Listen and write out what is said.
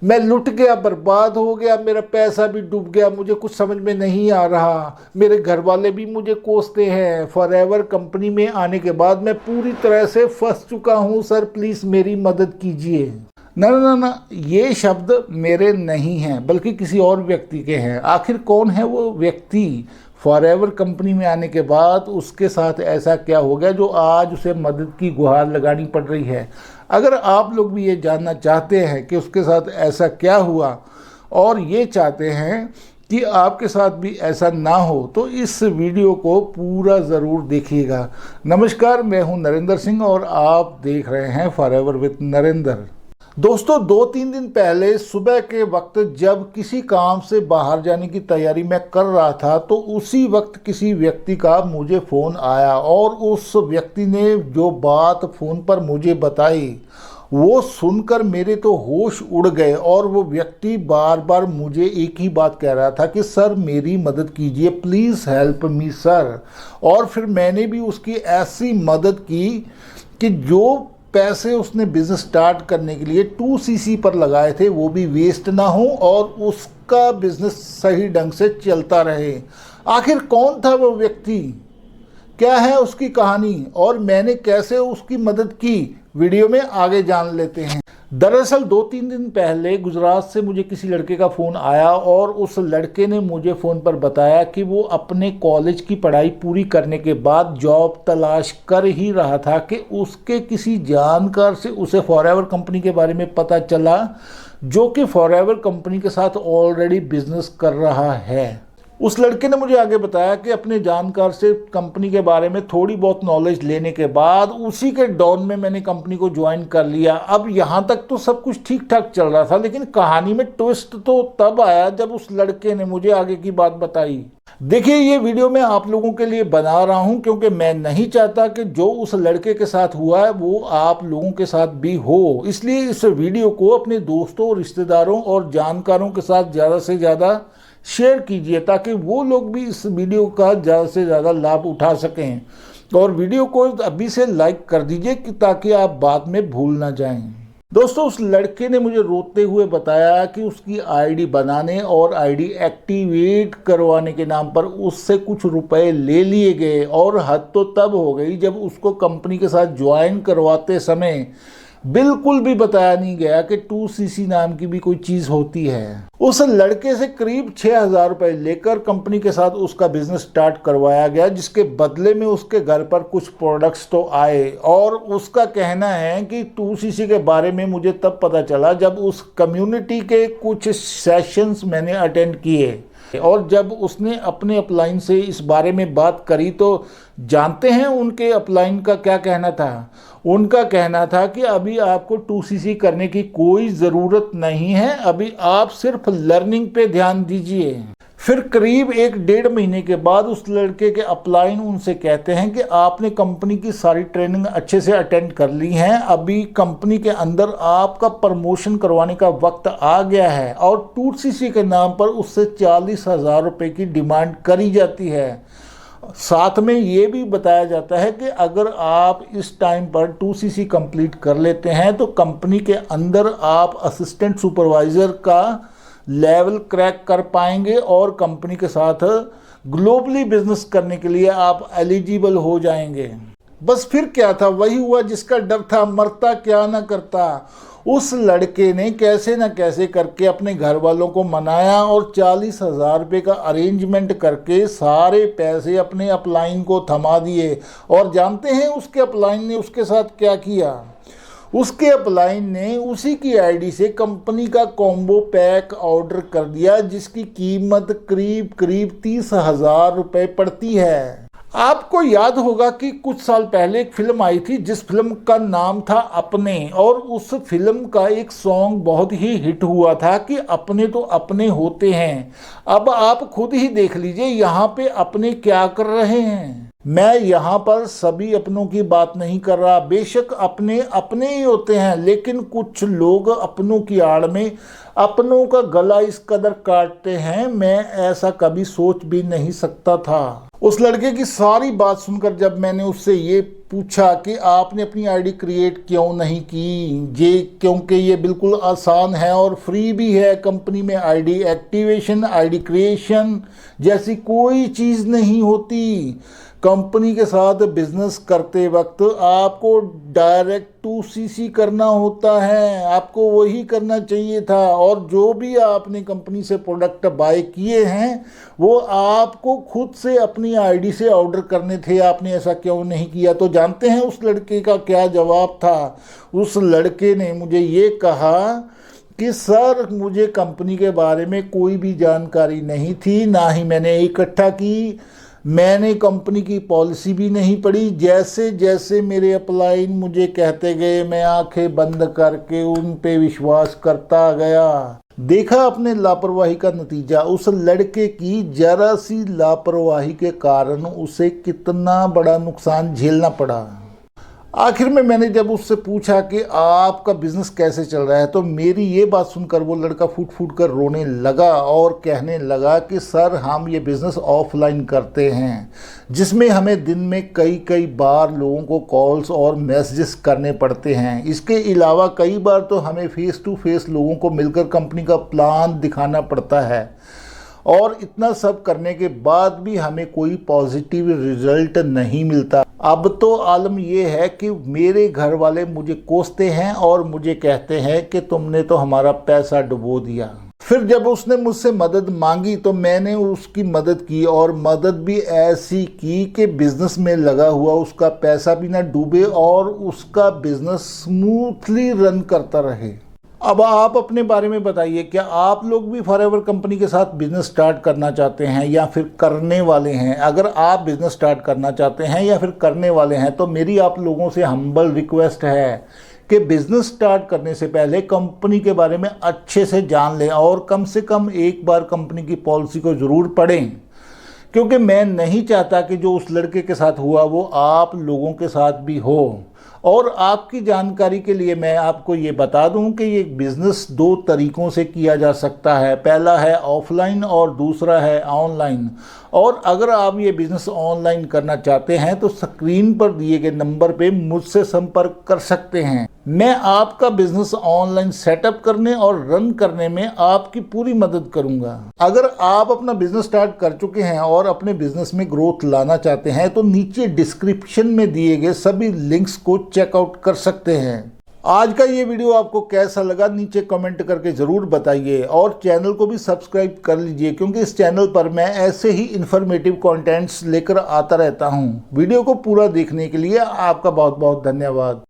मैं लुट गया, बर्बाद हो गया, मेरा पैसा भी डूब गया, मुझे कुछ समझ में नहीं आ रहा, मेरे घर वाले भी मुझे कोसते हैं। फॉरएवर कंपनी में आने के बाद मैं पूरी तरह से फंस चुका हूँ सर, प्लीज़ मेरी मदद कीजिए। ना ना ना ना, ये शब्द मेरे नहीं हैं बल्कि किसी और व्यक्ति के हैं। आखिर कौन है वो व्यक्ति? फॉरएवर कंपनी में आने के बाद उसके साथ ऐसा क्या हो गया जो आज उसे मदद की गुहार लगानी पड़ रही है? अगर आप लोग भी ये जानना चाहते हैं कि उसके साथ ऐसा क्या हुआ और ये चाहते हैं कि आपके साथ भी ऐसा ना हो, तो इस वीडियो को पूरा ज़रूर देखिएगा। नमस्कार, मैं हूं नरेंद्र सिंह और आप देख रहे हैं फॉरएवर विद नरेंद्र। दोस्तों, 2-3 दिन पहले सुबह के वक्त जब किसी काम से बाहर जाने की तैयारी मैं कर रहा था, तो उसी वक्त किसी व्यक्ति का मुझे फ़ोन आया और उस व्यक्ति ने जो बात फ़ोन पर मुझे बताई वो सुनकर मेरे तो होश उड़ गए। और वो व्यक्ति बार बार मुझे एक ही बात कह रहा था कि सर मेरी मदद कीजिए, प्लीज़ हेल्प मी सर। और फिर मैंने भी उसकी ऐसी मदद की कि जो पैसे उसने बिज़नेस स्टार्ट करने के लिए 2cc पर लगाए थे वो भी वेस्ट ना हो और उसका बिज़नेस सही ढंग से चलता रहे। आखिर कौन था वो व्यक्ति, क्या है उसकी कहानी और मैंने कैसे उसकी मदद की, वीडियो में आगे जान लेते हैं। दरअसल 2-3 दिन पहले गुजरात से मुझे किसी लड़के का फ़ोन आया और उस लड़के ने मुझे फ़ोन पर बताया कि वो अपने कॉलेज की पढ़ाई पूरी करने के बाद जॉब तलाश कर ही रहा था कि उसके किसी जानकार से उसे फॉरएवर कंपनी के बारे में पता चला, जो कि फॉरएवर कंपनी के साथ ऑलरेडी बिजनेस कर रहा है। उस लड़के ने मुझे आगे बताया कि अपने जानकार से कंपनी के बारे में थोड़ी बहुत नॉलेज लेने के बाद उसी के डॉन में मैंने कंपनी को ज्वाइन कर लिया। अब यहाँ तक तो सब कुछ ठीक ठाक चल रहा था, लेकिन कहानी में ट्विस्ट तो तब आया जब उस लड़के ने मुझे आगे की बात बताई। देखिए, ये वीडियो मैं आप लोगों के लिए बना रहा हूं क्योंकि मैं नहीं चाहता कि जो उस लड़के के साथ हुआ है वो आप लोगों के साथ भी हो। इसलिए इस वीडियो को अपने दोस्तों, रिश्तेदारों और जानकारों के साथ ज़्यादा से ज़्यादा शेयर कीजिए ताकि वो लोग भी इस वीडियो का ज़्यादा से ज़्यादा लाभ उठा सकें। और वीडियो को अभी से लाइक कर दीजिए ताकि आप बाद में भूल ना जाएं। दोस्तों, उस लड़के ने मुझे रोते हुए बताया कि उसकी आईडी बनाने और आईडी एक्टिवेट करवाने के नाम पर उससे कुछ रुपए ले लिए गए। और हद तो तब हो गई जब उसको कंपनी के साथ ज्वाइन करवाते समय बिल्कुल भी बताया नहीं गया कि 2cc नाम की भी कोई चीज़ होती है। उस लड़के से करीब 6,000 रुपये लेकर कंपनी के साथ उसका बिजनेस स्टार्ट करवाया गया, जिसके बदले में उसके घर पर कुछ प्रोडक्ट्स तो आए। और उसका कहना है कि 2cc के बारे में मुझे तब पता चला जब उस कम्युनिटी के कुछ सेशंस मैंने अटेंड किए और जब उसने अपने अपलाइन से इस बारे में बात करी तो जानते हैं उनके अपलाइन का क्या कहना था? उनका कहना था कि अभी आपको 2cc करने की कोई ज़रूरत नहीं है, अभी आप सिर्फ लर्निंग पे ध्यान दीजिए। फिर करीब 1-1.5 महीने के बाद उस लड़के के अपलाइन उनसे कहते हैं कि आपने कंपनी की सारी ट्रेनिंग अच्छे से अटेंड कर ली हैं, अभी कंपनी के अंदर आपका प्रमोशन करवाने का वक्त आ गया है। और 2cc के नाम पर उससे 40,000 रुपये की डिमांड करी जाती है। साथ में ये भी बताया जाता है कि अगर आप इस टाइम पर 2cc कंप्लीट कर लेते हैं तो कंपनी के अंदर आप असिस्टेंट सुपरवाइज़र का लेवल क्रैक कर पाएंगे और कंपनी के साथ ग्लोबली बिजनेस करने के लिए आप एलिजिबल हो जाएंगे। बस फिर क्या था, वही हुआ जिसका डर था, मरता क्या ना करता। उस लड़के ने कैसे न कैसे करके अपने घर वालों को मनाया और 40,000 रुपये का अरेंजमेंट करके सारे पैसे अपने अपलाइन को थमा दिए। और जानते हैं उसके अपलाइन ने उसके साथ क्या किया? उसके अपलाइन ने उसी की आईडी से कंपनी का कॉम्बो पैक ऑर्डर कर दिया, जिसकी कीमत करीब 30,000 रुपये पड़ती है। आपको याद होगा कि कुछ साल पहले एक फिल्म आई थी जिस फिल्म का नाम था अपने, और उस फिल्म का एक सॉन्ग बहुत ही हिट हुआ था कि अपने तो अपने होते हैं। अब आप खुद ही देख लीजिए यहाँ पे अपने क्या कर रहे हैं। मैं यहाँ पर सभी अपनों की बात नहीं कर रहा, बेशक अपने अपने ही होते हैं, लेकिन कुछ लोग अपनों की आड़ में अपनों का गला इस कदर काटते हैं, मैं ऐसा कभी सोच भी नहीं सकता था। उस लड़के की सारी बात सुनकर जब मैंने उससे ये पूछा कि आपने अपनी आईडी क्रिएट क्यों नहीं की, क्योंकि ये बिल्कुल आसान है और फ्री भी है। कंपनी में आईडी एक्टिवेशन, आईडी क्रिएशन जैसी कोई चीज़ नहीं होती। कंपनी के साथ बिजनेस करते वक्त आपको डायरेक्ट टू सीसी करना होता है, आपको वही करना चाहिए था। और जो भी आपने कंपनी से प्रोडक्ट बाय किए हैं वो आपको खुद से अपनी आईडी से ऑर्डर करने थे, आपने ऐसा क्यों नहीं किया? तो जानते हैं उस लड़के का क्या जवाब था? उस लड़के ने मुझे ये कहा कि सर मुझे कंपनी के बारे में कोई भी जानकारी नहीं थी, ना ही मैंने इकट्ठा की, मैंने कंपनी की पॉलिसी भी नहीं पढ़ी। जैसे जैसे मेरे अपलाइन मुझे कहते गए मैं आंखें बंद करके उन पे विश्वास करता गया। देखा अपने लापरवाही का नतीजा। उस लड़के की जरा सी लापरवाही के कारण उसे कितना बड़ा नुकसान झेलना पड़ा। आखिर में मैंने जब उससे पूछा कि आपका बिजनेस कैसे चल रहा है, तो मेरी ये बात सुनकर वो लड़का फूट फूट कर रोने लगा और कहने लगा कि सर हम ये बिज़नेस ऑफलाइन करते हैं, जिसमें हमें दिन में कई कई बार लोगों को कॉल्स और मैसेजेस करने पड़ते हैं। इसके अलावा कई बार तो हमें फेस टू फेस लोगों को मिलकर कंपनी का प्लान दिखाना पड़ता है, और इतना सब करने के बाद भी हमें कोई पॉजिटिव रिजल्ट नहीं मिलता। अब तो आलम ये है कि मेरे घर वाले मुझे कोसते हैं और मुझे कहते हैं कि तुमने तो हमारा पैसा डुबो दिया। फिर जब उसने मुझसे मदद मांगी तो मैंने उसकी मदद की, और मदद भी ऐसी की कि बिजनेस में लगा हुआ उसका पैसा भी ना डूबे और उसका बिजनेस स्मूथली रन करता रहे। अब आप अपने बारे में बताइए, क्या आप लोग भी फॉरएवर कंपनी के साथ बिजनेस स्टार्ट करना चाहते हैं या फिर करने वाले हैं? अगर आप बिजनेस स्टार्ट करना चाहते हैं या फिर करने वाले हैं तो मेरी आप लोगों से हम्बल रिक्वेस्ट है कि बिजनेस स्टार्ट करने से पहले कंपनी के बारे में अच्छे से जान लें और कम से कम एक बार कंपनी की पॉलिसी को ज़रूर पढ़ें, क्योंकि मैं नहीं चाहता कि जो उस लड़के के साथ हुआ वो आप लोगों के साथ भी हो। और आपकी जानकारी के लिए मैं आपको ये बता दूं कि ये बिज़नेस दो तरीक़ों से किया जा सकता है। पहला है ऑफलाइन और दूसरा है ऑनलाइन। और अगर आप ये बिज़नेस ऑनलाइन करना चाहते हैं तो स्क्रीन पर दिए गए नंबर पे मुझसे संपर्क कर सकते हैं। मैं आपका बिज़नेस ऑनलाइन सेटअप करने और रन करने में आपकी पूरी मदद करूंगा। अगर आप अपना बिज़नेस स्टार्ट कर चुके हैं और अपने बिज़नेस में ग्रोथ लाना चाहते हैं तो नीचे डिस्क्रिप्शन में दिए गए सभी लिंक्स को चेकआउट कर सकते हैं। आज का ये वीडियो आपको कैसा लगा नीचे कमेंट करके ज़रूर बताइए, और चैनल को भी सब्सक्राइब कर लीजिए, क्योंकि इस चैनल पर मैं ऐसे ही इन्फॉर्मेटिव कंटेंट्स लेकर आता रहता हूँ। वीडियो को पूरा देखने के लिए आपका बहुत बहुत धन्यवाद।